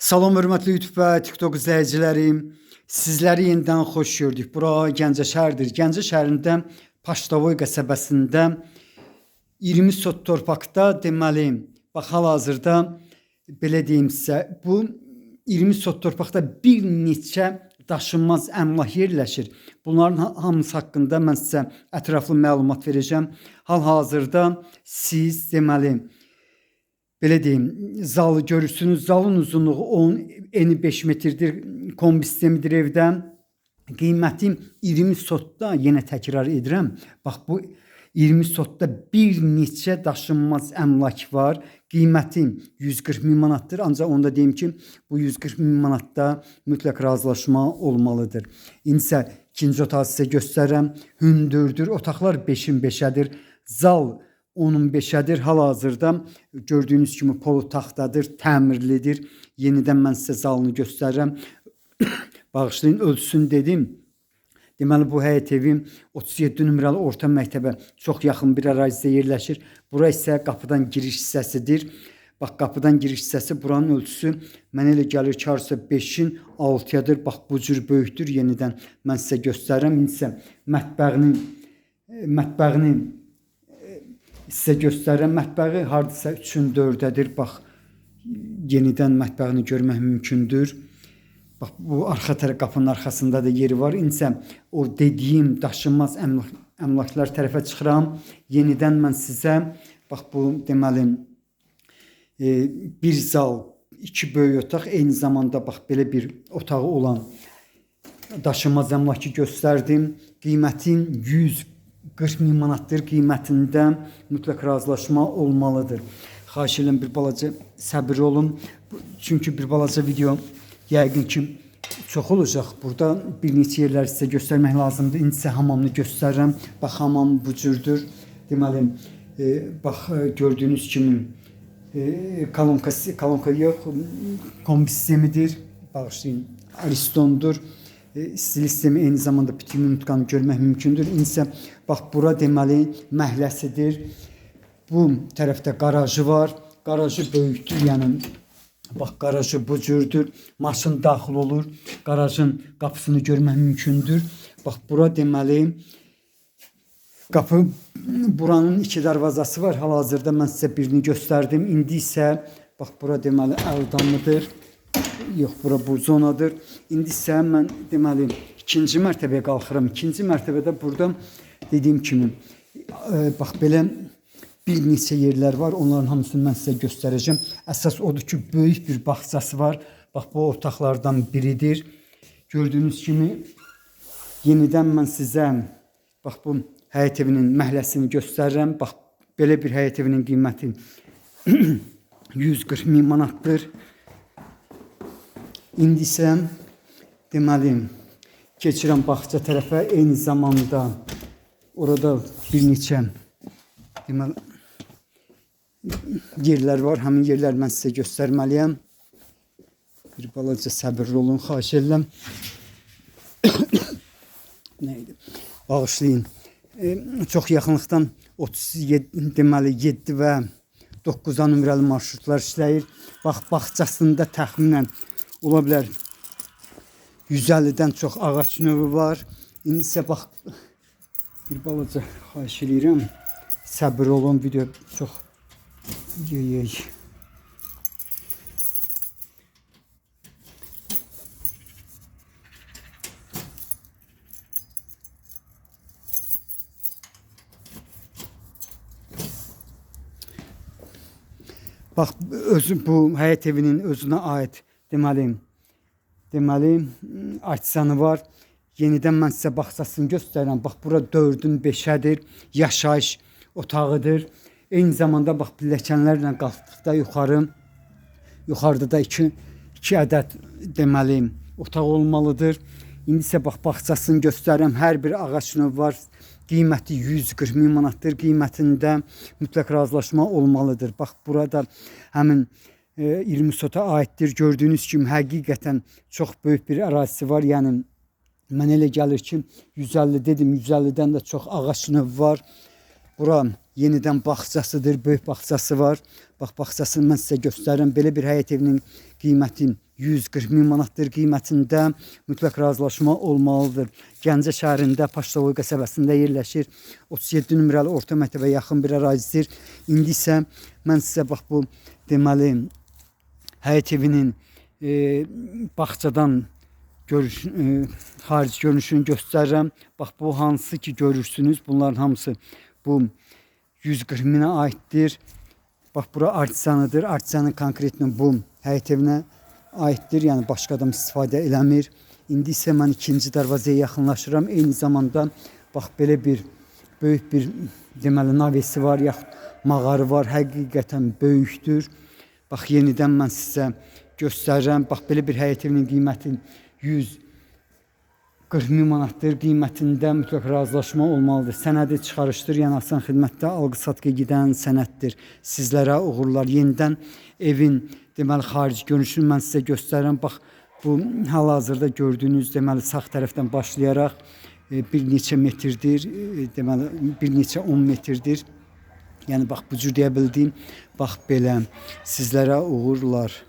Salam hörmətli YouTube və TikTok izləyicilərim. Sizləri yenidən xoş gördük. Bura Gəncə şəhəridir. Gəncə şəhərində Paşdavoy qəsəbəsində 20 sot torpaqda deməli, bax hal-hazırda belə deyim sizə, bu 20 sot torpaqda bir neçə daşınmaz əmlak yerləşir. Bunların hamısı haqqında mən sizə ətraflı məlumat verəcəm. Hal-hazırda siz deməli, belə deyim, zalı görürsünüz. Zalın uzunluğu 10, eni 5 metrdir. Kombi sistemidir evdə. Qiyməti 20 sotda, yenə təkrar edirəm. Bax bu 20 sotda bir neçə daşınmaz əmlak var. Qiyməti 140 min manatdır. Ancaq onda deyim ki, bu 140 min manatda mütləq razılaşma olmalıdır. İndi isə ikinci otağı sizə göstərirəm. Hündürdür. Otaqlar 5'in 5'ədir. Zal 10'un 5'ədir. Hal-hazırda gördüyünüz kimi polu taxtadır, təmirlidir. Yenidən mən sizə zalını göstərirəm. Bağışlayın, ölçüsünü dedim. Deməli bu həyət evi 37 nömrəli orta məktəbə çox yaxın bir ərazidə yerləşir. Bura isə qapıdan giriş hissəsidir. Bax qapıdan giriş hissəsi, buranın ölçüsü mənə elə gəlir ki, 5'in 6'yadır. Bax bu cür böyükdür. Yenidən mən sizə göstərirəm. İndi isə mətbəğini sizə göstərirəm. Mətbəği hardasa 3'ün 4'ədir. Bax yenidən mətbəğini görmək mümkündür. Bax bu arxa tərəf, qapının arxasında da yeri var. İndi isə o dediyim daşınmaz əmlaklar tərəfə çıxıram. Yenidən mən sizə bax bu deməli bir zal, 2 böyük otaq, eyni zamanda bax belə bir otağı olan daşınmaz əmlakı göstərdim. Qiymətin 140 min manatdır. Qiymətində mütləq razılaşma olmalıdır. Xahiş edirəm bir balaca səbirli olun. Çünki bir balaca video yəqin ki çox olacaq. Burada bir neçə yerləri sizə göstərmək lazımdır. İndi isə hamamını göstərirəm. Bax hamam bu cürdür. Deməli bax gördüyünüz kimi kolonka yox, kombi sistemidir. Bağışlayın, Aristondur. Stil sistemi eyni zamanda bütün unutqanı görmək mümkündür. İndi isə bax bura deməli məhləsidir. Bu tərəfdə qarajı var. Qarajı böyükdür, yəni bax qarajı bu cürdür. Maşın daxil olur. Qarajın qapısını görmək mümkündür. Bax bura deməli qapı, buranın 2 darvazası var. Hal-hazırda mən sizə birini göstərdim. İndi isə bax bura deməli əldamlıdır. Yox, bura bu zonadır. İndi isə mən deməli ikinci mərtəbəyə qalxıram. İkinci mərtəbədə burada dediyim kimi bax belə bir neçə yerlər var. Onların hamısını mən sizə göstərəcəm. Əsas odur ki, böyük bir bağçası var. Bax bu otaqlardan biridir. Gördüyünüz kimi yenidən mən sizə bax bu həyət evinin məhləsini göstərirəm. Bax belə bir həyət evinin qiyməti 140 min manatdır. İndi isə deməli keçirəm bağça tərəfə. Eyni zamanda orada bir neçə deməli yerlər var. Həmin yerlər mən sizə göstərməliyəm. Bir balaca səbirli olun, xahiş edirəm. Neydi? Bağışlayın. Çox yaxınlıqdan 37 deməli 7 və 9 nömrəli marşrutlar işləyir. Bax bağçasında təxminən ola bilər 150'dən çox ağac növü var. İndi isə bax bir balaca xahiş edirəm. Səbir olun, video çox bax özü bu həyət evinin özünə aid deməli açsanı var. Yenidən mən sizə bağçasını göstərirəm. Bax bura 4'ün 5'ədir. Yaşayış otağıdır. Eyni zamanda bax pilləkənlərlə qalxdıqda yuxarıda da 2 ədəd deməli otaq olmalıdır. İndi isə bax bağçasını göstərirəm. Hər bir ağac növü var. Qiyməti 140 min manatdır. Qiymətində mütləq razılaşma olmalıdır. Bax burada həmin 20 sota aiddir. Gördüyünüz kimi həqiqətən çox böyük bir ərazisi var. Yəni mənə elə gəlir ki 150 dedim, 150'dən də çox ağac növü var. Bura yenidən bağçasıdır, böyük bağçası var. Bax bağçasını mən sizə göstərirəm. Belə bir həyət evinin qiyməti 140 min manatdır qiymətində. Mütləq razılaşma olmalıdır. Gəncə şəhərində Paşdavoy qəsəbəsində yerləşir. 37 nömrəli orta məktəbə yaxın bir ərazidir. İndi isə mən sizə bax bu deməli həyət evinin bağçadan xarici görünüşünü göstərirəm. Bax bu hansı ki görürsünüz, bunların hamısı bu 140 minə aiddir. Bax bura artisanıdır. Artisanın konkretlə bu həyət evinə aiddir. Yəni başqa adam istifadə eləmir. İndi isə mən ikinci darvazaya yaxınlaşıram. Eyni zamanda bax belə bir böyük bir deməli navesi var, yaxud mağarı var. Həqiqətən böyükdür. Bax yenidən mən sizə göstərirəm. Bax belə bir həyət evinin qiyməti 140 min manatdır. Qiymətində mütləq razılaşma olmalıdır. Sənədi çıxarışdır. Yəni asan xidmətdə alqı-satqı gedən sənəddir. Sizlərə uğurlar. Yenidən evin deməli xarici görünüşünü mən sizə göstərirəm. Bax bu hal-hazırda gördüyünüz deməli sağ tərəfdən başlayaraq bir neçə metrdir. Deməli bir neçə 10 metrdir. Yəni bax bu cür deyə bildiyim bax belə. Sizlərə uğurlar.